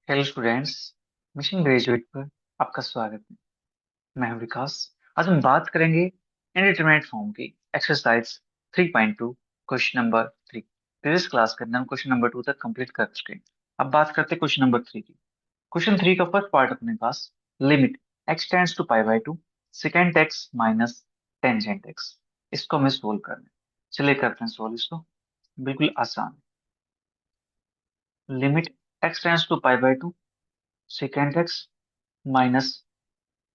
Hello students. Mission graduate पर आपका स्वागत है। मैं हूं विकास। आज हम बात करेंगे इंडिटरमिनेट फॉर्म की exercise 3.2 question number 3। Previous class के अंदर हम क्वेश्चन नंबर 2 तक कंप्लीट कर चुके हैं। अब बात करते हैं क्वेश्चन नंबर 3 की। क्वेश्चन 3 का फर्स्ट पार्ट अपने पास, limit x tends to pi by 2 second x minus tangent x. इसको हमें सोल्व करना है। चलिए करते हैं सोल्व इसको। बिल्कुल आसान। Limit x tends to pi by 2 second x minus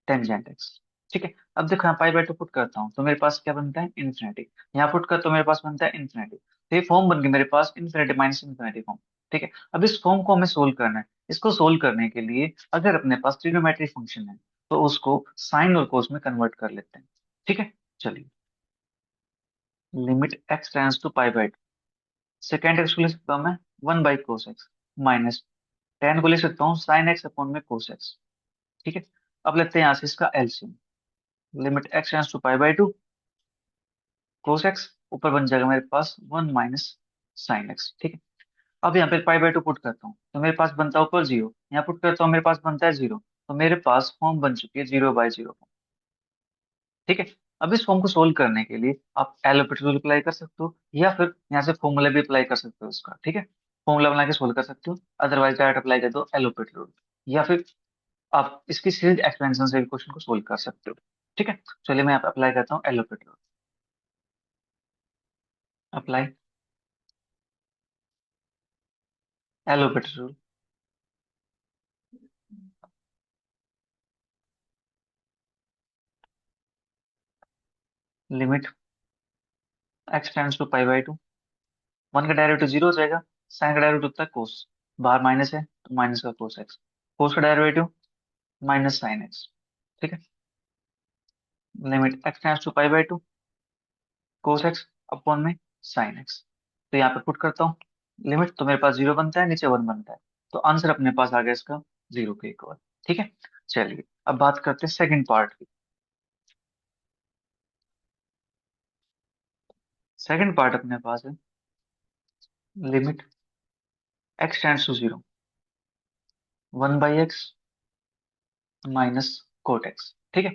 tangent x. ठीक है। अब देखो यहाँ पाई बाय 2 पुट करता हूँ तो मेरे पास क्या बनता है, इन्फिनिटी। यहाँ पुट कर तो मेरे पास बनता है इन्फिनिटी। तो ये फॉर्म बन गई मेरे पास, इन्फिनिटी माइनस इन्फिनिटी फॉर्म। ठीक है। अब इस फॉर्म को हमें सोल्व करना है। इसको सोल्व करने के लिए अगर अपने पास ट्रिग्नोमेट्री फंक्शन है तो उसको साइन और कोस में कन्वर्ट कर लेते हैं। ठीक है। चलिए, limit x tends to pi by 2 second x को ले सकता हूँ मैं 1 by cos x minus tan को ले सकता हूँ साइन एक्स अपॉन में कोस एक्स। ठीक है। अब लेते हैं यहाँ से इसका LCM. Limit x tends to pi by 2 cos x, ऊपर बन जाएगा मेरे पास 1 माइनस साइन एक्स। ठीक है। अब यहाँ पे पाई बाय 2 पुट करता हूँ तो मेरे पास बनता है ऊपर जीरो, यहाँ पुट करता हूँ मेरे पास बनता है जीरो। तो मेरे पास फॉर्म बन चुकी है 0/0 फॉर्म। ठीक है। अब इस फॉर्म को सोल्व करने के लिए आप एलोपेटर रूल अप्लाई कर सकते हो या फिर यहाँ से फॉर्मूला भी अप्लाई कर सकते हो इसका। ठीक है। फॉर्मूला बना के सोल्व कर सकते हो, अदरवाइज डायरेक्ट अप्लाई कर दो एलोपेटर रूल, या फिर आप इसकी सीरीज एक्सपेंशन से भी क्वेश्चन को सोल्व कर सकते हो। ठीक है। चलिए मैं अप्लाई करता हूँ L'Hopital rule. Apply L'Hopital rule. Limit x tends to pi by 2, one का डेरिवेटिव जीरो हो जाएगा। साइन का डेरिवेटिव होता है कोस, बाहर माइनस है तो माइनस का कोस एक्स। कोस का डेरिवेटिव माइनस साइन एक्स। ठीक है। Limit x tends to pi by 2 cos x upon में साइन एक्स। तो यहाँ पे पुट करता हूँ लिमिट, तो मेरे पास जीरो बनता है, नीचे वन बनता है। तो आंसर अपने पास आ गया इसका जीरो के इक्वल। ठीक है। चलिए अब बात करते हैं सेकंड पार्ट की। सेकंड पार्ट अपने पास है, limit x tends to zero 1/x minus cot x. ठीक है।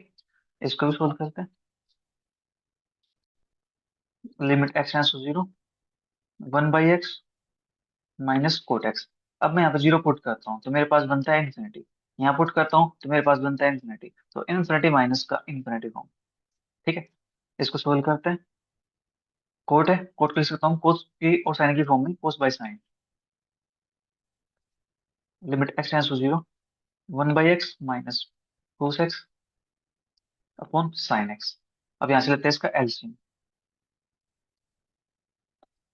इसको भी सोल्व करते हैं। Limit x tends to zero 1/x minus cot x. अब मैं यहाँ पे जीरो पुट करता हूँ तो मेरे पास बनता है इन्फिनिटी। यहाँ पुट करता हूँ तो मेरे पास बनता है इन्फिनिटी, तो इन्फिनिटी माइनस का इन्फिनिटी फॉर्म। ठीक है। इसको सोल्व करते हैं। कोट है, कोट को लिख सकता हूँ कोस की और साइन की फॉर्म में, cos by sine. Limit x tends to zero 1/x minus cos x upon sine x. अब यहाँ से लेते हैं इसका LCM.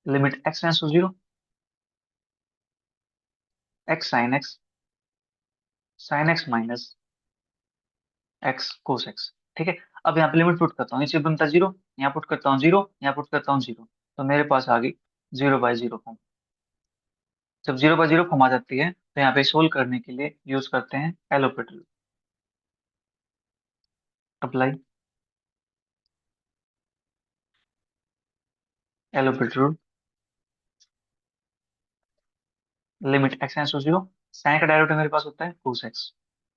Limit x tends to zero x sine x minus x cos x. ठीक है। अब यहाँ पे लिमिट पुट करता हूँ, नीचे बनता है जीरो, यहाँ पुट करता हूँ जीरो, यहाँ पुट करता हूँ जीरो। तो मेरे पास आ गई 0/0 फॉर्म। जब 0/0 फॉर्म आ जाती है तो यहाँ पे सोल्व करने के लिए यूज करते हैं L'Hopital. Apply L'Hopital. Limit x tends to zero, sine का डायरेक्टिव मेरे पास होता है कोस एक्स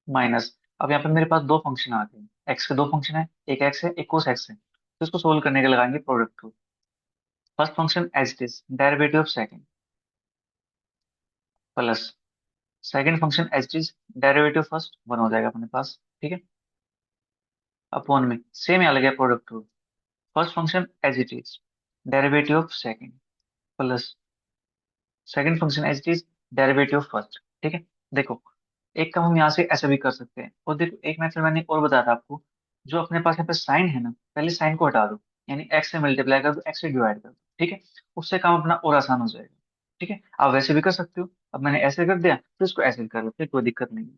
माइनस, अब यहाँ पे मेरे पास दो फंक्शन आ गए, एक्स के दो फंक्शन है, एक एक्स है एक कोस एक्स है, तो इसको सोल्व करने के लिए लगाएंगे product rule. First function as it is derivative of second plus second function as it is derivative first, one हो जाएगा अपने पास। ठीक है। अपॉन में सेम यहाँ लगे product rule. First function as it is derivative of second plus second function as it is derivative of first. ठीक है। देखो, एक काम हम यहाँ से ऐसे भी कर सकते हैं, और देखो एक मेथड मैंने और बताया था आपको, जो अपने पास यहाँ पे साइन है ना, पहले साइन को हटा दो, यानी एक्स से मल्टीप्लाई कर दो, एक्स से डिवाइड कर दो। ठीक है। उससे काम अपना और आसान हो जाएगा। ठीक है। आप वैसे भी कर सकते हो, अब मैंने ऐसे कर दिया तो इसको ऐसे भी कर लो, फिर कोई दिक्कत नहीं है।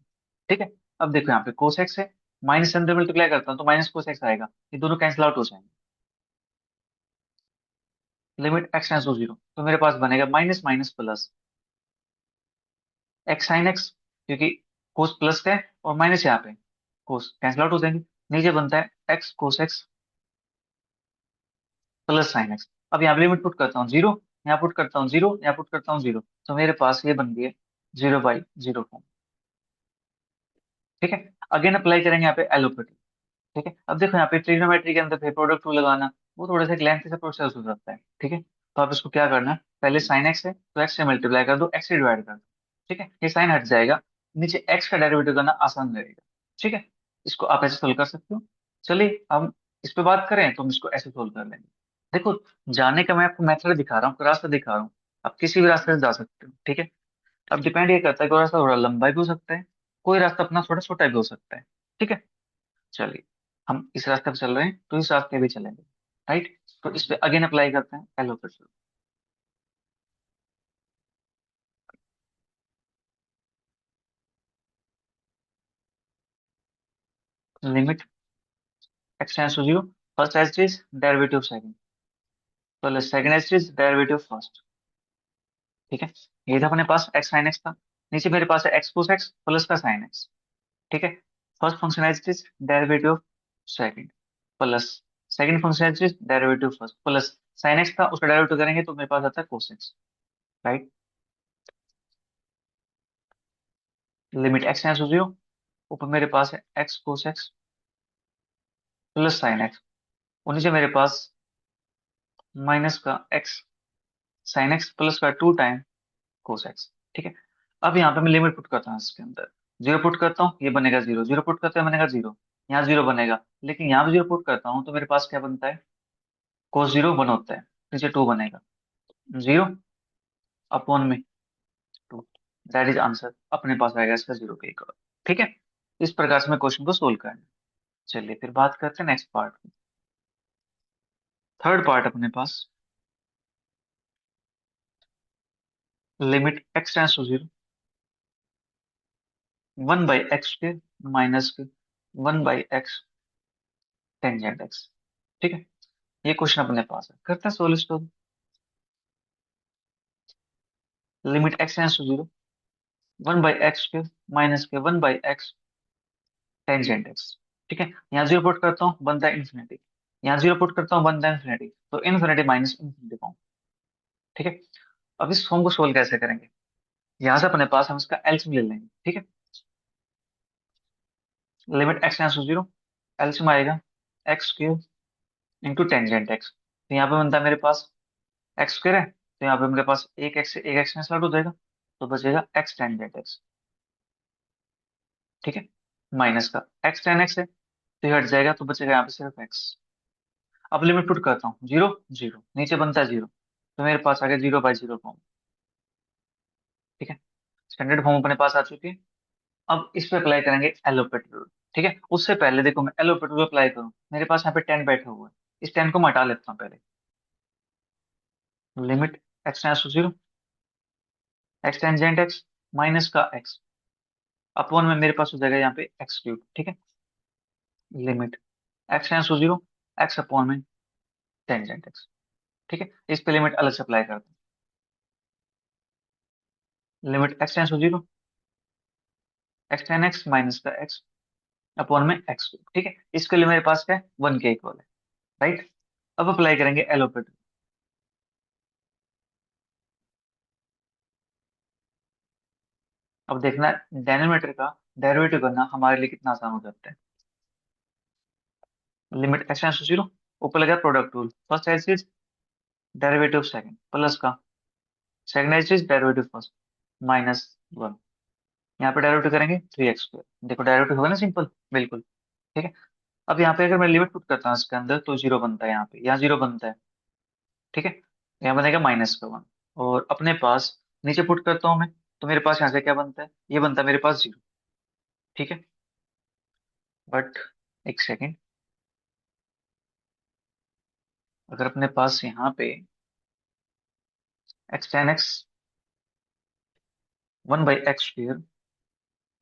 ठीक है। अब देखो यहाँ पे कोस एक्स है, माइनस से अंदर मल्टीप्लाई करता हूँ तो माइनस कोस एक्स आएगा, ये दोनों कैंसिल आउट हो जाएंगे। Limit x tends to zero, तो मेरे पास बनेगा minus minus plus x sine x, क्योंकि कोस प्लस का है और माइनस यहाँ पे, कोस कैंसिल आउट हो जाएंगे। नीचे बनता है x cos x plus sine x. अब यहाँ पे लिमिट पुट करता हूँ जीरो, यहाँ पुट करता हूँ जीरो, यहाँ पुट करता हूँ जीरो, तो मेरे पास ये बन गया 0/0 फॉर्म। ठीक है। अगेन अप्लाई करेंगे यहाँ पे एलोपेटी। ठीक है, अब देखो यहाँ पे ट्रिग्नोमेट्री के अंदर फिर प्रोडक्ट रूल लगाना वो थोड़ा सा लेंथ से प्रोसेस हो जाता है। ठीक है, तो आप इसको क्या करना, पहले साइन एक्स है तो एक्स से मल्टीप्लाई कर दो, एक्स से डिवाइड कर दो। ठीक है, ये साइन हट जाएगा, नीचे एक्स का डेरिवेटिव करना आसान रहेगा। ठीक है, इसको आप ऐसे सोल्व कर सकते हो। चलिए हम इस पे बात करें तो हम इसको ऐसे सोल्व कर लेंगे। देखो, जाने का मैं आपको मेथड दिखा रहा हूँ, रास्ता दिखा रहा हूँ, आप किसी भी रास्ते से जा सकते हो। ठीक है, अब डिपेंड ये करता है, कोई रास्ता थोड़ा लंबा भी हो सकता है, कोई रास्ता अपना थोड़ा छोटा भी हो सकता है। ठीक है, चलिए हम इस रास्ते पे चल रहे हैं तो इस रास्ते पे चलेंगे। राइट, तो इस पे अगेन अप्लाई करते हैं L'Hopital. Limit x tends to zero, first as is derivative second plus second as is derivative first. ठीक है, ये था अपने पास एक्स साइन एक्स था, नीचे मेरे पास है एक्स कोस एक्स प्लस का साइन एक्स। ठीक है, first function as is derivative second plus second function as is derivative first plus sine x था, उसका डेरिवेटिव करेंगे तो मेरे पास आता है cos x. Right, limit x tends to zero, ऊपर मेरे पास है x cos x plus sine x, और नीचे मेरे पास माइनस का एक्स साइन एक्स प्लस का 2 टाइम कोस एक्स। ठीक है, अब यहाँ पे मैं लिमिट पुट करता हूँ इसके अंदर, जीरो पुट करता हूँ ये बनेगा जीरो, जीरो पुट करते हैं बनेगा जीरो, यहाँ जीरो बनेगा, लेकिन यहाँ भी जीरो पुट करता हूँ तो मेरे पास क्या बनता है, कोस जीरो वन होता है, नीचे टू बनेगा, जीरो अपॉन में टू, दैट इज आंसर, अपने पास आएगा इसका जीरो का एक और। ठीक है, इस प्रकार से मैं क्वेश्चन को सोल्व करना। चलिए फिर बात करते हैं नेक्स्ट पार्ट, थर्ड पार्ट अपने पास, limit x tends to zero, one by x के माइनस के one by x tangent x. ठीक है, ये क्वेश्चन अपने पास है, करते हैं सोल्व इसको। Limit x tends to zero, one by x के माइनस के one by x tangent x. ठीक है, यहाँ जीरो पुट करता हूँ बनता है इन्फिनिटी, यहाँ जीरो पुट करता हूँ बनता है इन्फिनिटी, तो इन्फिनिटी माइनस इन्फिनिटी फॉर्म। ठीक है, अब इस फॉर्म को सोल्व कैसे करेंगे, यहाँ से अपने पास हम इसका एल्सियम ले लेंगे। ठीक है, limit x tends to zero, LCM आएगा x cube into tangent x, तो यहाँ पे बनता है मेरे पास एक्स स्क्वायर है, तो यहाँ पे मेरे पास एक एक्स से एक एक्स कैंसिल हो जाएगा, तो बचेगा एक्स टेंजेंट एक्स। ठीक है, माइनस का एक्स टेन एक्स है तो ये हट जाएगा, तो बचेगा यहाँ पे सिर्फ एक्स। अब लिमिट पुट करता हूँ, जीरो जीरो नीचे बनता है जीरो, तो मेरे पास आ गया जीरो बाई जीरो फॉर्म। ठीक है, स्टैंडर्ड फॉर्म अपने पास आ चुकी है। अब इस पे अप्लाई करेंगे एलोपेट रूल। ठीक है, उससे पहले देखो मैं एलोपेट रूल अप्लाई करूँ, मेरे पास यहाँ पे टेन बैठा हुआ है, इस टेन को मैं हटा लेता हूँ पहले। Limit x tends to zero, x tangent x minus का एक्स अपॉन में मेरे पास हो जाएगा यहाँ पे एक्स क्यूब। ठीक है, limit x tends to zero, x upon में टेंजेंट एक्स। ठीक है, इस पे लिमिट अलग से अप्लाई करते हैं, limit x tends to zero, x tan x minus का एक्स अपॉन में एक्स क्यूब। ठीक है, इसके लिए मेरे पास क्या है, वन के इक्वल है। राइट, अब अप्लाई करेंगे एलोपेट। अब देखना डेनोमीटर का डेरिवेटिव करना हमारे लिए कितना आसान हो जाता है। Limit x tends to zero, ऊपर लगा product rule, first as is derivative second plus का second as is derivative first minus one, यहाँ पे डेरिवेटिव करेंगे थ्री एक्स स्क्वायर, देखो डेरिवेटिव होगा ना सिंपल, बिल्कुल। ठीक है, अब यहाँ पे अगर मैं लिमिट पुट करता हूँ इसके अंदर तो जीरो बनता है, यहाँ पे यहाँ जीरो बनता है। ठीक है, यहाँ बनेगा माइनस का वन, और अपने पास नीचे पुट करता हूँ मैं, तो मेरे पास यहाँ से क्या बनता है, ये बनता है मेरे पास जीरो। ठीक है, बट एक सेकेंड, अगर अपने पास यहाँ पे x tan x one by x square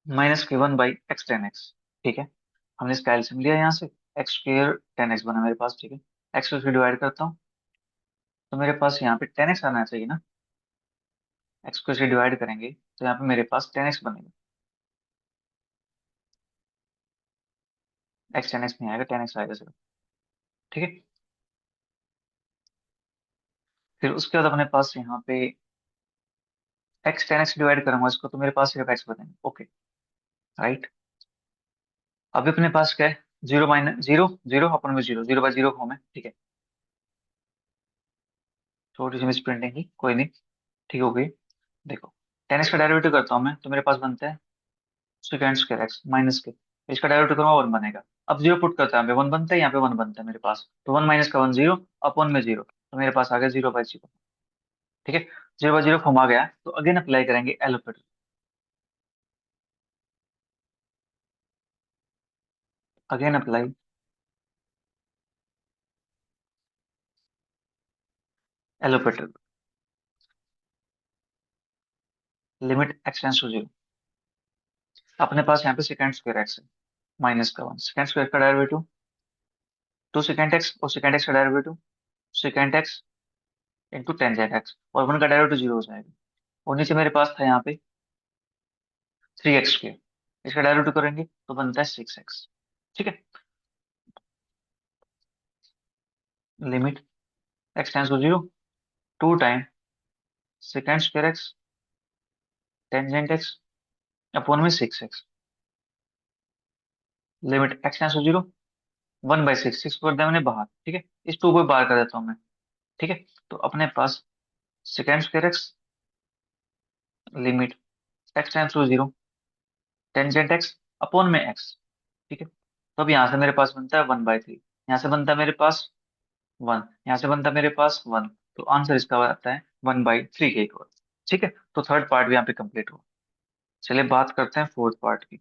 minus के one by x tan x. ठीक है, हमने इसका एल्सियम लिया यहाँ से, एक्स स्क्र टेन एक्स बना मेरे पास। ठीक है, एक्स को डिवाइड करता हूँ तो मेरे पास यहाँ पे टेन एक्स आना चाहिए ना, एक्स को इसे डिवाइड करेंगे तो यहाँ पे मेरे पास टेन एक्स बनेगा, एक्स टेन एक्स नहीं आएगा, टेन एक्स आएगा सिर्फ। ठीक है, फिर उसके बाद अपने पास यहाँ पे एक्स टेन एक्स डिवाइड करूंगा इसको तो मेरे पास सिर्फ एक्स बनेगा। ओके, राइट, अभी अपने पास क्या है, जीरो माइनस जीरो, जीरो अपन में zero, zero by zero form है, ठीक है। छोटी सी मिस प्रिंटिंग की, कोई नहीं, ठीक हो गई। देखो, टेन एक्स का डेरिवेटिव करता हूँ मैं, तो मेरे पास बनता है सेकेंड स्क्वायर एक्स माइनस के, इसका डेरिवेटिव करूंगा वन बनेगा। अब जीरो पुट करता है, यहाँ पे वन बनता है, यहाँ पे वन बनता है मेरे पास, तो वन माइनस का वन जीरो, अपॉन में जीरो, तो मेरे पास आ गया जीरो बाई जीरो। ठीक है, जीरो बाई जीरो फॉर्म आ गया, तो अगेन अप्लाई करेंगे L'Hopital. Again apply L'Hopital. Limit x tends to zero. अपने पास यहाँ पे सेकंड स्क्वायर एक्स है, माइनस का वन, सेकंड स्क्वायर का डेरिवेटिव टू सेकंड एक्स, और सेकंड एक्स का derivative second x into tangent x, और वन का डायरेक्ट जीरो हो जाएगा। और नीचे मेरे पास था यहाँ पे थ्री एक्स स्क्र, इसका डायरेक्ट करेंगे तो बनता है सिक्स एक्स। ठीक है, limit x tends to zero, two time second square x tangent x upon में six x, limit x tends to zero, one by six, six कर दिया मैंने बाहर, ठीक है, इस टू को भी बाहर कर देता हूँ मैं। ठीक है, तो अपने पास second square x limit x tends to zero tangent x upon में एक्स। ठीक है, तो अब यहाँ से मेरे पास बनता है वन बाई थ्री, यहाँ से बनता है मेरे पास वन, यहाँ से बनता है मेरे पास वन, तो आंसर इसका आता है वन बाई थ्री के इक्वल। ठीक है, तो थर्ड पार्ट भी यहाँ पे कंप्लीट हुआ। चलिए बात करते हैं फोर्थ पार्ट की।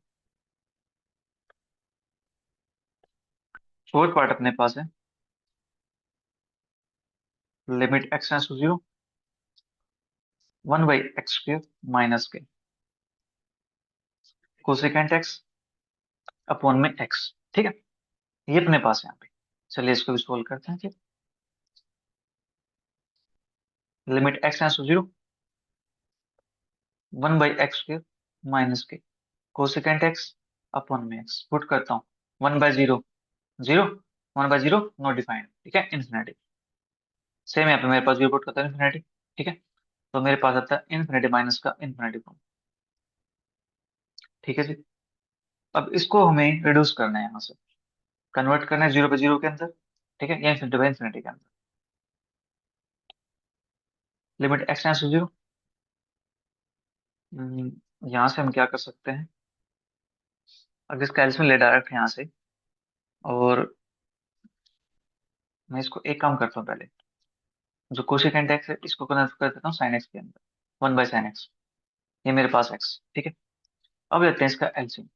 फोर्थ पार्ट अपने पास है limit x tends to zero, one by x square minus के कोसेकेंट एक्स अपॉन में एक्स। ठीक है, ये अपने पास है यहाँ पे। चलिए इसको भी सोल्व करते हैं। Limit x tends to zero, one by x square minus के कोसेकेंट एक्स अपॉन में एक्स, पुट करता हूँ one by zero zero, one by zero not defined, ठीक है, इन्फिनिटी। सेम यहाँ पे मेरे पास जीरो पुट करता है इन्फिनिटी। ठीक है, तो मेरे पास आता है इन्फिनिटी माइनस का इन्फिनिटी फॉर्म। ठीक है जी, अब इसको हमें रिड्यूस करना है, यहाँ से कन्वर्ट करना है जीरो बाई जीरो के अंदर, ठीक है, या इन्फिनिटी बाई इन्फिनिटी के अंदर। Limit x tends to zero, यहाँ से हम क्या कर सकते हैं, अगर इसका एल्सियम ले डायरेक्ट यहाँ से, और मैं इसको एक काम करता हूँ पहले, जो कोशिकेंट एक्स है इसको कन्वर्ट कर देता हूँ साइन एक्स के अंदर, वन बाई साइन एक्स, ये मेरे पास एक्स। ठीक है, अब लेते हैं इसका LCM.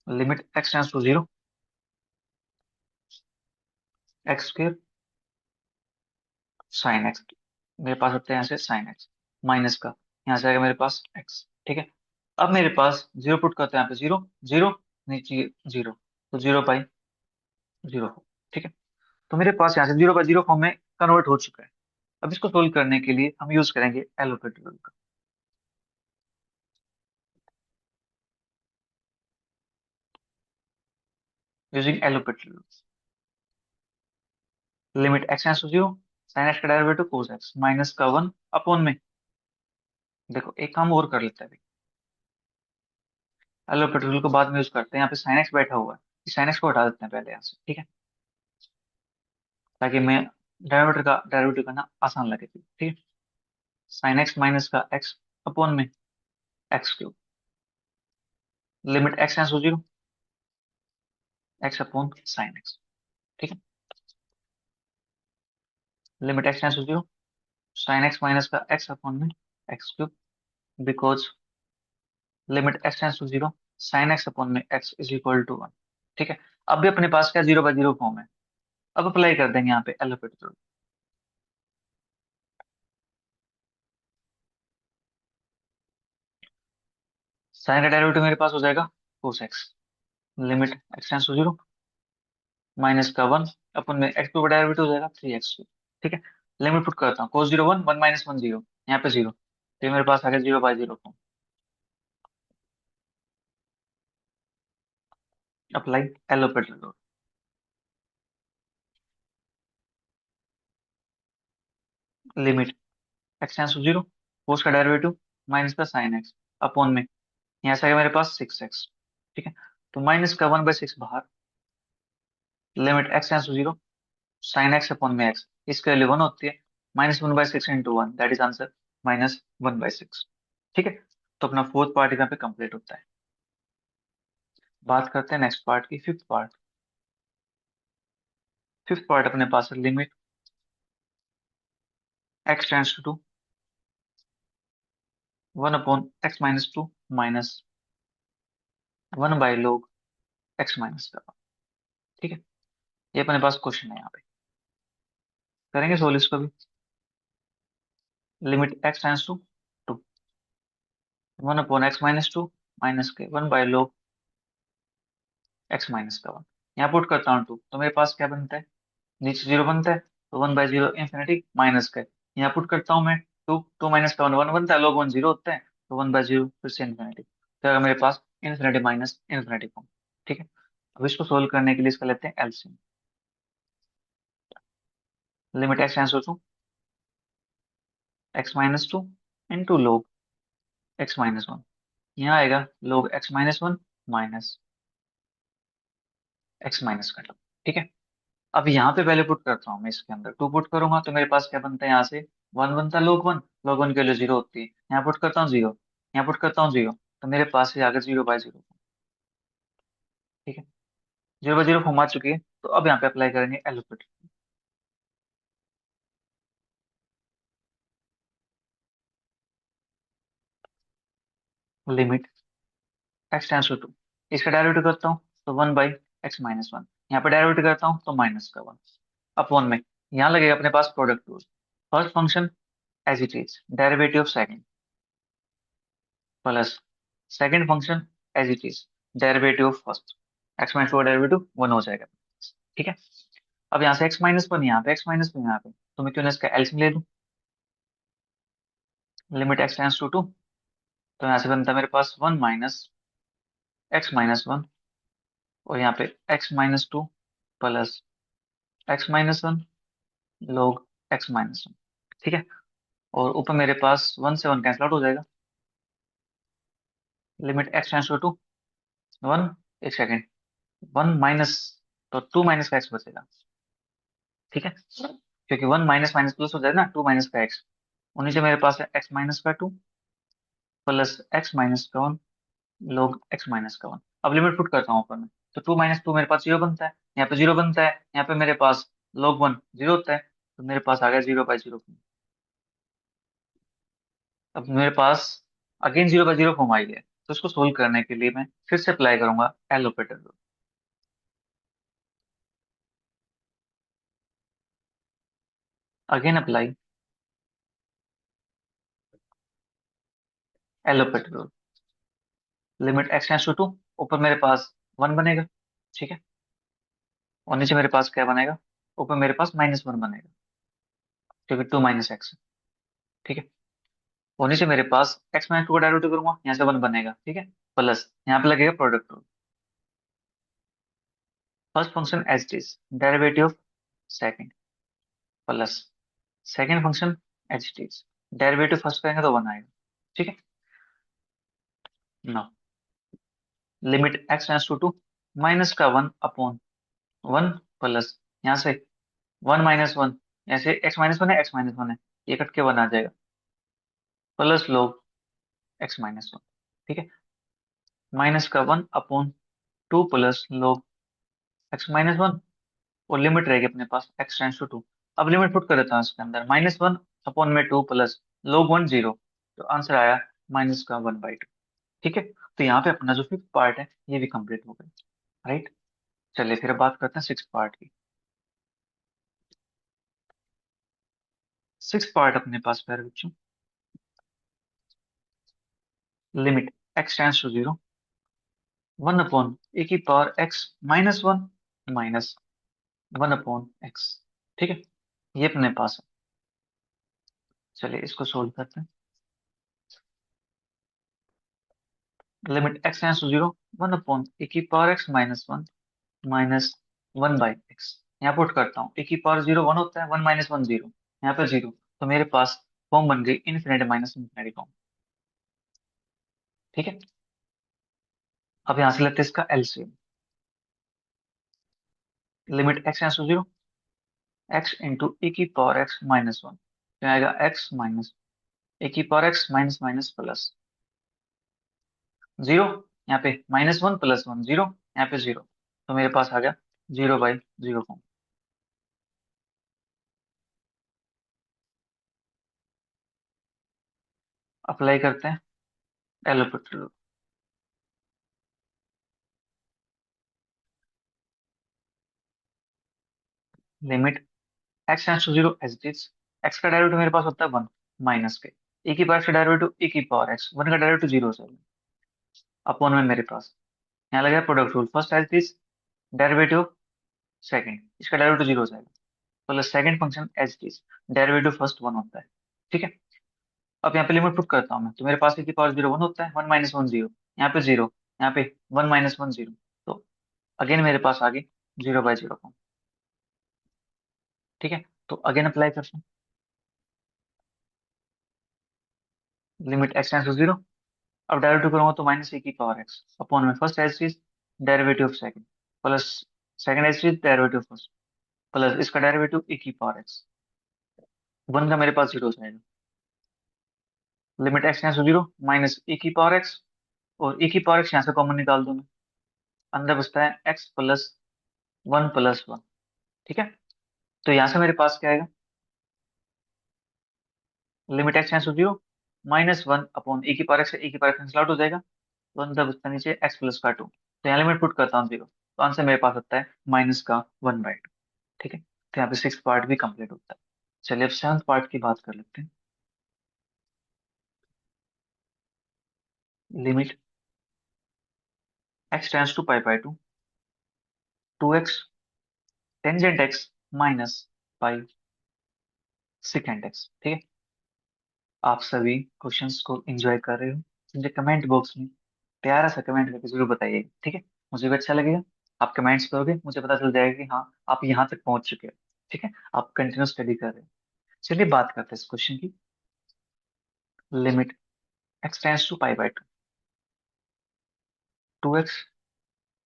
Limit x tends to zero, x square sine x, मेरे पास होता है यहाँ से साइन एक्स माइनस का, यहाँ से आएगा मेरे पास एक्स। ठीक है, अब मेरे पास जीरो पुट करते हैं यहाँ पे, जीरो जीरो नीचे जीरो, तो जीरो बाई जीरो। ठीक है, तो मेरे पास यहाँ से जीरो बाई जीरो फॉर्म में कन्वर्ट हो चुका है। अब इसको सोल्व करने के लिए हम यूज करेंगे एलोपेटर रूल का। Using L'Hopital rule, limit x tends to zero, sine x का डेरिवेटिव कोस एक्स माइनस का वन अपॉन में, देखो एक काम और कर लेते हैं, एलोपेटर रूल को बाद में यूज करते हैं। यहाँ पे साइन एक्स बैठा हुआ है, इस साइन एक्स को हटा देते हैं पहले यहाँ से, ठीक है, ताकि मैं डेरिवेटिव करना आसान लगे। ठीक है, साइन एक्स माइनस का एक्स अपॉन में x cube, limit x tends to zero, x upon sine x. ठीक है, limit x tends to zero, sine x minus का एक्स अपॉन में x cube, because limit x tends to zero, sine x upon में x is equal to one. ठीक है, अब भी अपने पास क्या जीरो बाई जीरो फॉर्म है, अब अप्लाई कर देंगे यहाँ पे एलोपेटर रूल। साइन का डेरिवेटिव मेरे पास हो जाएगा cos x, limit x tends to zero minus का वन अपन में एक्स का डेरिवेटिव हो जाएगा थ्री एक्स। ठीक है, लिमिट पुट करता हूँ, cos zero one, one minus one zero, यहाँ पे जीरो, तो ये मेरे पास आ गया zero by zero form. Apply L'Hopital rule, limit x tends to zero, cos का डेरिवेटिव माइनस का साइन एक्स अपॉन में, यहाँ से आ गया मेरे पास सिक्स एक्स, ठीक है, तो माइनस का 1/6 बाहर, limit x tends to zero, sine x upon में एक्स, इसके वैल्यू 1 होती है, -1/6 into one, that is answer -1/6। ठीक है, तो अपना फोर्थ पार्ट यहाँ पे कंप्लीट होता है। बात करते हैं नेक्स्ट पार्ट की, फिफ्थ पार्ट। फिफ्थ पार्ट अपने पास है limit x tends to two, 1/x-2 minus 1/log x minus का। ठीक है, ये अपने पास क्वेश्चन है यहाँ पे, करेंगे सोल्व इसको भी। Limit x tends to two, 1/x-2 minus के 1/log x माइनस का 1। यहाँ पुट करता हूँ टू, तो मेरे पास क्या बनता है, नीचे जीरो बनता है, तो 1/0 इंफिनिटी माइनस का, यहाँ पुट करता हूँ मैं टू, टू माइनस का वन, वन बनता है, log 1 जीरो होता है, तो 1/0 फिर से इंफिनिटी, तो अगर मेरे पास इंफिनिटी माइनस इंफिनिटी फॉर्म। ठीक है, अब इसको सोल्व करने के लिए इसका लेते हैं LCM. Limit x tends to x-2 into log x-1, यहाँ आएगा log x-1 minus x minus का टर्म। ठीक है, अब यहाँ पे पहले पुट करता हूँ मैं, इसके अंदर टू पुट करूंगा तो मेरे पास क्या बनता है, यहाँ से वन बनता है, log 1 के लिए जीरो होती है, यहाँ पुट करता हूँ जीरो, यहाँ पुट करता हूँ जीरो, तो मेरे पास है आगे 0/0। ठीक है, 0/0 फॉर्म आ चुकी है, तो अब यहाँ पे अप्लाई करेंगे L'Hopital. Limit x tends to two, इसका डेरिवेटिव करता हूँ तो 1/x-1, यहाँ पे डेरिवेटिव करता हूँ तो माइनस का 1 अपॉन में, यहाँ लगेगा अपने पास product rule. First function as it is, derivative of second, plus second function as it is, derivative of first, x-2 का डेरिवेटिव 1 हो जाएगा। ठीक है, अब यहाँ से x-1 यहाँ पे, x-1 यहाँ पे, तो मैं क्यों ना इसका एलसीएम ले लूं। Limit x tends to two, तो यहाँ से बनता है मेरे पास 1 - x-1, और यहाँ पे x-2 plus x-1 log x-1। ठीक है, और ऊपर मेरे पास 1 से 1 कैंसिल आउट हो जाएगा। Limit x tends to two, 1, एक सेकेंड, 1 माइनस, तो 2 माइनस का एक्स बचेगा। ठीक है, क्योंकि 1 माइनस माइनस प्लस हो जाएगा ना, 2 माइनस का एक्स, और नीचे मेरे पास है x-2 plus x-1 log x-1। अब लिमिट पुट करता हूँ ऊपर में, तो 2 - 2 मेरे पास जीरो बनता है, यहाँ पे जीरो बनता है, यहाँ पे मेरे पास log 1 जीरो होता है, तो मेरे पास आ गया 0/0। अब मेरे पास अगेन 0/0 फॉर्म आई है, तो इसको सोल्व करने के लिए मैं फिर से अप्लाई करूंगा L'Hopital rule. Again apply L'Hopital rule. Limit x tends to two, ऊपर मेरे पास 1 बनेगा। ठीक है, और नीचे मेरे पास क्या बनेगा, ऊपर मेरे पास -1 बनेगा, क्योंकि 2 माइनस एक्स। ठीक है, और नीचे मेरे पास x-2 का डेरिवेटिव करूंगा, यहाँ से 1 बनेगा। ठीक है, प्लस यहाँ पे लगेगा product rule. First function as it is, derivative of second, plus second function as it is, derivative first करेंगे तो 1 आएगा। ठीक है, no, limit x tends to two, minus का 1 अपॉन 1 प्लस, यहाँ से 1 - 1, ऐसे x-1 है, x-1 है, ये कट के 1 आ जाएगा, प्लस लोग x-1। ठीक है, माइनस का 1 अपॉन 2 प्लस लोग x-1, और लिमिट रहेगी अपने पास x टेंस टू टू। अब लिमिट पुट कर देता हूँ इसके अंदर, -1 अपॉन में 2 प्लस log 1 जीरो, तो आंसर आया माइनस का 1/2। ठीक है, तो यहाँ पे अपना जो फिफ्थ पार्ट है ये भी कंप्लीट हो गया। राइट, चलिए फिर अब बात करते हैं सिक्स पार्ट की। सिक्स पार्ट अपने पास प्यारे बच्चों, limit x tends to zero, 1/e⁻x-1 minus 1/x। ठीक है, ये अपने पास है, चलिए इसको सोल्व करते हैं। Limit x tends to zero, 1/e⁻x-1 minus 1/x, यहाँ पुट करता हूँ, e⁻0 1 होता है, 1 - 1 जीरो, यहाँ पे जीरो, तो मेरे पास फॉर्म बन गई इन्फिनिटी माइनस इन्फिनिटी फॉर्म। ठीक है, अब यहां से लेते हैं इसका LCM. Limit x tends to zero, x into a की पावर एक्स माइनस वन, क्या आएगा एक्स माइनस ए की power x minus minus plus zero. यहाँ पे minus one plus one zero, यहाँ पे जीरो, तो मेरे पास आ गया 0/0 फॉर्म। अप्लाई करते हैं L'Hopital. Limit x tends to zero as it is, x का डेरिवेटिव मेरे पास होता है वन, माइनस के ए की पावर का डेरिवेटिव ए की पावर एक्स, वन का डेरिवेटिव जीरो से अपॉन में मेरे पास यहाँ लगा product rule, first as it is, derivative second, इसका डेरिवेटिव जीरो हो जाएगा, plus second function as it is, derivative first one होता है। ठीक है, अब यहाँ पे लिमिट पुट करता हूँ मैं, तो मेरे पास ए की पावर जीरो वन होता है, वन माइनस वन जीरो, यहाँ पे जीरो, यहाँ पे वन माइनस वन जीरो, तो अगेन मेरे पास आ गई 0/0 फॉर्म। ठीक है, तो अगेन अप्लाई करते हैं। Limit x tends to zero, अब डेरिवेटिव करूंगा तो माइनस ए की पावर एक्स अपॉन में first as is, derivative of second, plus second as is, derivative first, plus इसका डेरिवेटिव ए की पावर एक्स, वन का मेरे पास जीरो हो जाएगा। Limit x tends to zero, minus ए की पावर एक्स, और ए की पावर एक्स यहाँ से कॉमन निकाल दूं मैं, अंदर बचता है x plus one plus one. ठीक है, तो यहाँ से मेरे पास क्या आएगा, limit x tends to zero, minus one upon a की पावर एक्स, ए की पावर कैंसिल आउट हो जाएगा, तो अंदर बचता है नीचे एक्स प्लस का टू, तो यहाँ लिमिट पुट करता हूँ जीरो, तो आंसर मेरे पास आता है माइनस का 1/2। ठीक है, तो यहाँ पे सिक्स पार्ट भी कंप्लीट होता है। चलिए अब सेवंथ पार्ट की बात कर लेते हैं। Limit x tends to pi by two, two x tangent x minus pi secant x. ठीक है, आप सभी क्वेश्चंस को एंजॉय कर रहे हो, मुझे कमेंट बॉक्स में प्यारा सा कमेंट करके जरूर बताइएगा। ठीक है, मुझे भी अच्छा लगेगा, आप कमेंट्स करोगे मुझे पता चल जाएगा कि हाँ आप यहाँ तक पहुंच चुके हो। ठीक है, आप कंटिन्यू स्टडी कर रहे हो। चलिए बात करते हैं इस क्वेश्चन की। Limit x tends to pi by two, two x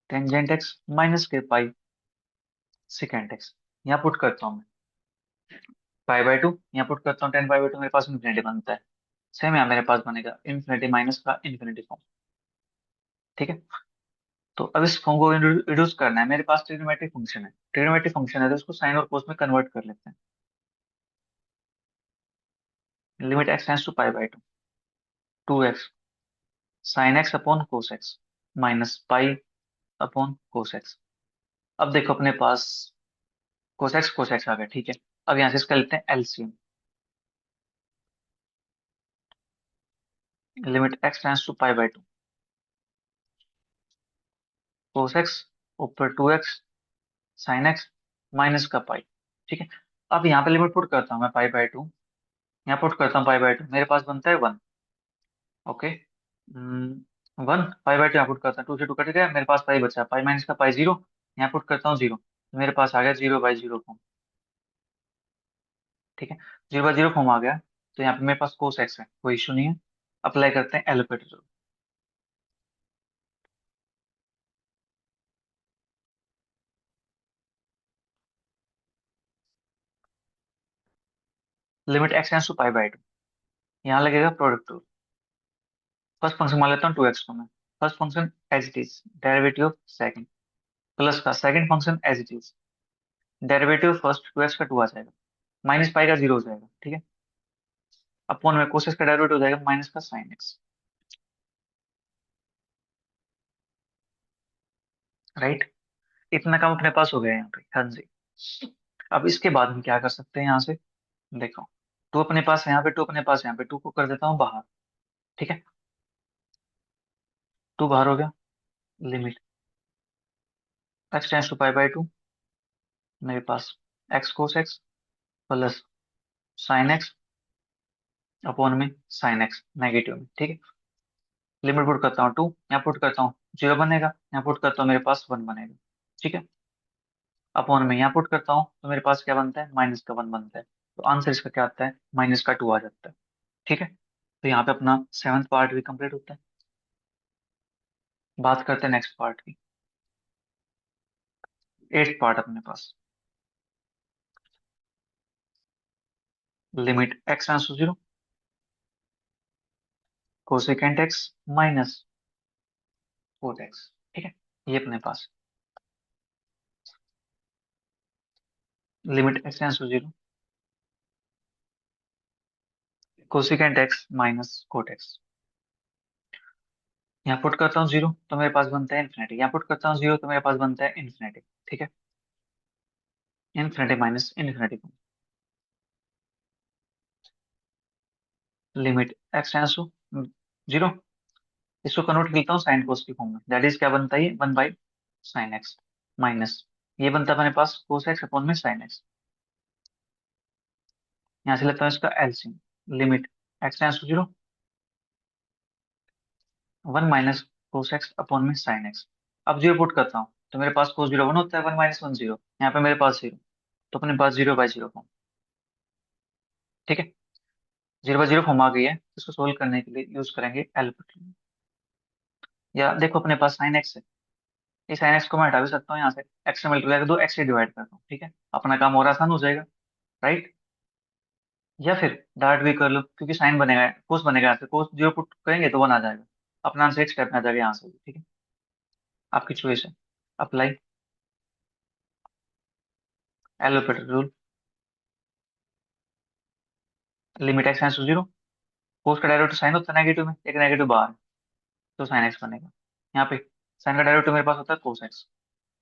tangent x minus के पाई सिकेंड एक्स, यहाँ पुट करता हूँ मैं पाई बाई टू, यहाँ पुट करता हूँ 10/2, मेरे पास इन्फिनिटी बनता है। सेम यहाँ मेरे पास बनेगा इन्फिनिटी माइनस का इन्फिनिटी फॉर्म। ठीक है, तो अब इस फॉर्म को रिड्यूस करना है, मेरे पास ट्रिग्नोमेट्रिक फंक्शन है, ट्रिग्नोमेट्रिक फंक्शन है तो उसको साइन और कोस में कन्वर्ट कर लेते हैं। Limit x tends to pi by two, two x sine x upon cos x minus pi upon cos x. अब देखो अपने पास कोस एक्स आ गया। ठीक है, अब यहाँ से इसका लेते हैं LCM. Limit x tends to pi by two, cos x ऊपर two x sine x minus का पाई। ठीक है, अब यहाँ पे लिमिट पुट करता हूँ मैं पाई बाई टू, यहाँ पुट करता हूँ पाई बाई टू, मेरे पास बनता है one. Okay, one, pi by two यहाँ पुट करता हूँ, टू से टू कट गया, मेरे पास पाई बचा, पाई माइनस का पाई जीरो, यहाँ पुट करता हूँ जीरो, तो मेरे पास आ गया 0/0 फॉर्म। ठीक है, 0/0 फॉर्म आ गया, तो यहाँ पे मेरे पास कोस एक्स है, कोई इशू नहीं है। अप्लाई करते हैं L'Hopital rule. Limit x tends to pi by two, यहाँ लगेगा प्रोडक्ट रूल। फर्स्ट फंक्शन मान लेता हूँ टू एक्स को मैं, first function as it is, derivative of second, plus का second function as it is, derivative first two x का two आ जाएगा, माइनस पाई का जीरो हो जाएगा। ठीक है, अपॉन में कोस एक्स का डेरिवेटिव हो जाएगा माइनस का साइन एक्स। राइट, इतना काम अपने पास हो गया यहाँ पे। हाँ जी, अब इसके बाद हम क्या कर सकते हैं यहाँ से, देखो टू अपने पास है यहाँ पे, टू अपने पास है यहाँ पे, टू को कर देता हूँ बाहर। ठीक है, टू बाहर हो गया। Limit x tends to pi by two, मेरे पास x cos x plus sine x upon में साइन एक्स नेगेटिव में। ठीक है, लिमिट पुट करता हूँ टू, यहाँ पुट करता हूँ जीरो बनेगा, यहाँ पुट करता हूँ मेरे पास वन बनेगा। ठीक है, अपॉन में यहाँ पुट करता हूँ तो मेरे पास क्या बनता है, माइनस का वन बनता है, तो आंसर इसका क्या आता है, माइनस का टू आ जाता है। ठीक है, तो यहाँ पे अपना सेवंथ पार्ट भी कंप्लीट होता है। बात करते हैं नेक्स्ट पार्ट की। एट्थ पार्ट अपने पास। Limit x tends to zero, cosecant x minus cot x. ठीक है, ये अपने पास। Limit x tends to zero, cosecant x minus cot x. यहाँ पुट करता हूँ जीरो तो मेरे पास बनता है इन्फिनिटी, यहाँ पुट करता हूँ जीरो तो मेरे पास बनता है इन्फिनिटी। ठीक है, infinity minus infinity. Limit x tends to zero, इसको कन्वर्ट करता हूँ साइन कोस की फॉर्म में, दैट इज क्या बनता है, 1/sin x माइनस ये बनता है अपने पास कोस एक्स अपॉन में साइन एक्स। यहाँ से लगता है इसका LCM. Limit x tends to zero, 1 - cos x upon में साइन एक्स। अब जीरो पुट करता हूँ तो मेरे पास कोस जीरो वन होता है, 1 - 1 जीरो, यहाँ पे मेरे पास जीरो, तो अपने पास 0/0 फॉर्म। ठीक है, 0/0 फॉर्म आ गई है, इसको सोल्व करने के लिए यूज करेंगे एल। या देखो अपने पास साइन एक्स है, इस साइन एक्स को मैं हटा भी सकता हूँ यहाँ से, एक्स से मल्टीप्लाई कर दो, एक्स से डिवाइड करता हूँ। ठीक है, अपना काम और आसान हो जाएगा, राइट। या फिर डायरेक्ट भी कर लो, क्योंकि साइन बनेगा, कोस बनेगा, यहाँ से कोस जीरो पुट करेंगे तो वन आ जाएगा। अपना आंसर एक स्टेप में आ जाएगा यहाँ से भी। ठीक है, आपकी चॉइस है। Apply L'Hopital rule. Limit x tends to zero, cos का डायरेक्ट साइन होता है नेगेटिव में, एक नेगेटिव बाहर, तो साइन एक्स बनेगा। यहाँ पे साइन का डायरेक्ट मेरे पास होता है कोस एक्स,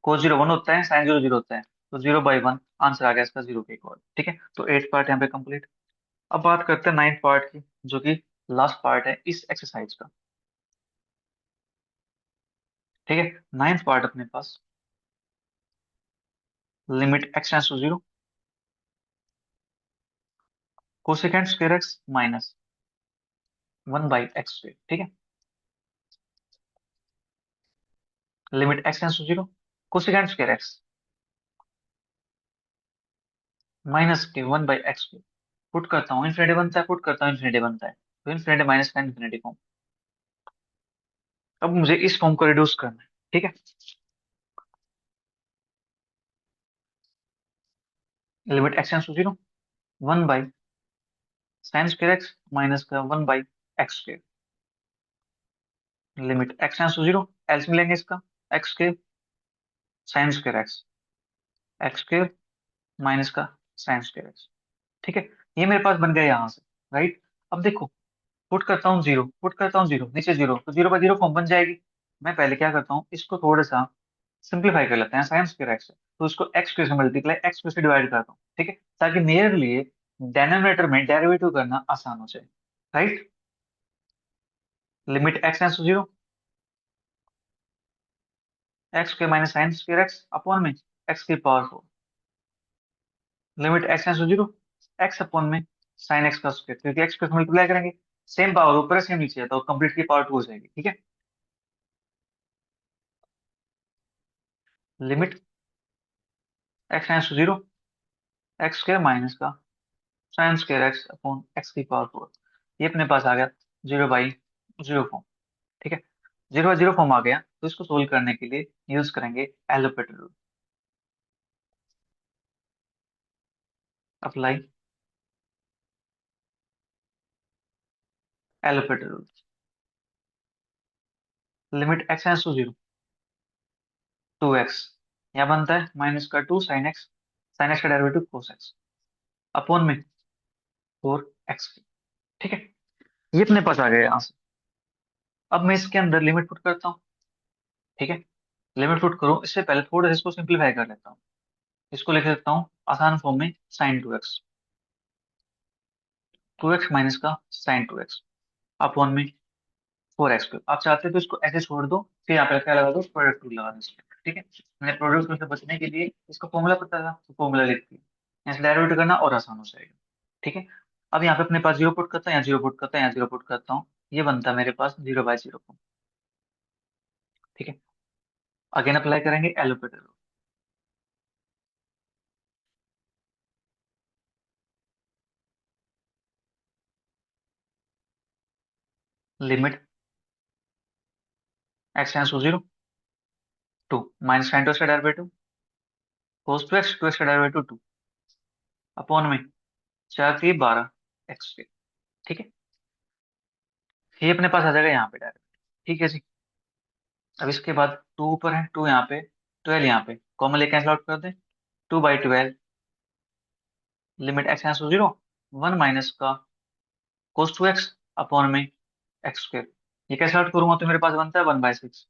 कोस जीरो वन होता है, साइन जीरो जीरो होता है, तो 0/1 आंसर आ गया इसका, जीरो के इक्वल। ठीक है, तो एट पार्ट यहाँ पे कंप्लीट। अब बात करते हैं नाइन्थ पार्ट की, जो कि लास्ट पार्ट है इस एक्सरसाइज का। ठीक है, नाइन्थ पार्ट अपने पास। Limit x tends to zero, cosecant square x minus 1/x square. ठीक है, limit x tends to zero, cosecant square x minus के 1/x स्क्वायर। पुट करता हूँ इन्फिनिटी बनता है, पुट करता हूँ इन्फिनिटी बनता है, तो इन्फिनिटी माइनस का इन्फिनिटी फॉर्म। अब मुझे इस फॉर्म को रिड्यूस करना है। ठीक है, limit x tends to zero, 1/sin² x minus का 1/x²। Limit x tends to zero, एल्स मिलेंगे इसका, x² sin² x, x² minus का sin²x। ठीक है, ये मेरे पास बन गया यहाँ से, राइट। अब देखो, पुट करता हूँ जीरो, पुट करता हूँ जीरो, नीचे जीरो, तो 0/0 फॉर्म बन जाएगी। मैं पहले क्या करता हूँ, इसको थोड़ा सा सिंप्लीफाई कर लेते हैं, sin²x है तो इसको x² से मल्टीप्लाई, x² से डिवाइड करता हूँ। ठीक है, ताकि मेरे लिए डेनोमिनेटर में डेरिवेटिव करना आसान हो जाए, right. Limit x tends to zero, x² minus sin²x upon में x⁴। Limit x tends to zero, x upon में sin x का स्क्वायर, क्योंकि x² से मल्टीप्लाई करेंगे, सेम पावर ऊपर है सेम नीचे है, तो कंप्लीट की पावर 2 हो जाएगी। ठीक है, limit x tends to zero, x² minus का sin²x अपॉन x⁴। ये अपने पास आ गया 0/0 फॉर्म। ठीक है, 0/0 फॉर्म आ गया, तो इसको सोल्व करने के लिए यूज करेंगे L'Hopital rule. Apply L'Hopital rule. Limit x tends to zero, 2x, यहाँ बनता है माइनस का 2 sin x, sin x का डेरिवेटिव cos x अपॉन में 4x। ठीक है, ये अपने पास आ गया यहाँ से। अब मैं इसके अंदर लिमिट पुट करता हूँ। ठीक है, लिमिट पुट करूँ इससे पहले थोड़ा सा इसको सिंप्लीफाई कर लेता हूँ। इसको लिख देता हूँ आसान फॉर्म में, sin 2x, 2x माइनस का sin 2x अपॉन में 4x। आप चाहते हो तो इसको ऐसे छोड़ दो, फिर यहाँ पे क्या लगा दो, प्रोडक्ट रूल लगा दो इसमें। ठीक है, मैंने प्रोडक्ट रूल से बचने के लिए इसका फॉर्मूला पता था, तो फॉर्मूला लिख दिया, यहाँ से डेरिवेटिव करना और आसान हो जाएगा। ठीक है, अब यहाँ पे अपने पास जीरो पुट करता है, यहाँ जीरो पुट करता है, यहाँ जीरो पुट करता हूँ, ये बनता है मेरे पास 0/0 फॉर्म। ठीक है, अगेन अप्लाई करेंगे L'Hopital rule. Limit x tends to zero, two minus sine two x का डेरिवेटिव टू एक्स का डेरिवेटिव टू अपॉन में 4 की 12 एक्स के। ठीक है, ये अपने पास आ जाएगा यहाँ पे डायरेक्ट। ठीक है जी। अब इसके बाद टू ऊपर है, टू यहाँ पे, 12 यहाँ पे, कॉमन लेके कैंसिल आउट कर दे। 2/12 limit x tends to zero, one minus का कोस टू एक्स अपॉन में एक्स स्क्वायर। ये कैसे आउट करूंगा तो मेरे पास बनता है 1/6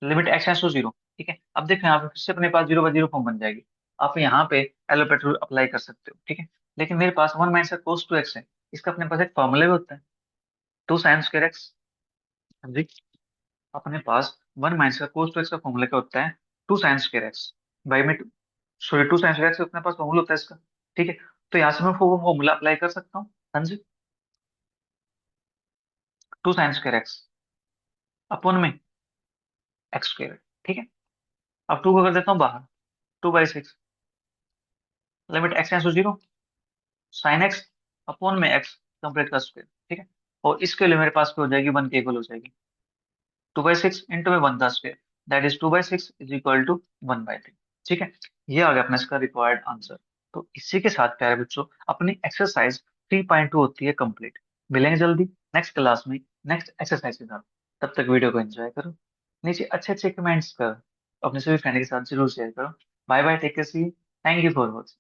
limit x tends to zero. ठीक है, अब देखो यहाँ पे फिर से अपने पास 0/0 फॉर्म बन जाएगी। आप यहाँ पे एलोपेट रूल अप्लाई कर सकते हो। ठीक है, लेकिन मेरे पास वन माइनस का कोस टू एक्स है, इसका अपने पास एक फॉर्मूला भी होता है, टू साइन स्क्वायर एक्स। जी, अपने पास वन माइनस का कोस टू एक्स का फॉर्मूला क्या होता है, two sine square x by में sorry two sine square x अपने पास फॉर्मूला होता है इसका। ठीक है, तो यहाँ से मैं वो फॉर्मूला अप्लाई कर सकता हूँ। हाँ जी, two sine square x upon में एक्स स्क्वायर। ठीक है, अब टू को कर देता हूँ बाहर, 2/6 limit x tends to zero, sine x upon में एक्स कंप्लीट का स्क्वायर। ठीक है, और इसके लिए मेरे पास क्या हो जाएगी, 1 के इक्वल हो जाएगी, 2/6 इंटू में 1 का square, that is 2/6 is equal to 1/3। ठीक है, ये आ गया अपना इसका रिक्वायर्ड आंसर। तो इसी के साथ प्यारे बच्चों अपनी एक्सरसाइज 3.2 होती है कंप्लीट। मिलेंगे जल्दी नेक्स्ट क्लास में नेक्स्ट एक्सरसाइज के साथ। तब तक वीडियो को एंजॉय करो, नीचे अच्छे अच्छे कमेंट्स करो, अपने सभी फ्रेंड के साथ जरूर शेयर करो। Bye bye, take care, see, thank you for watching.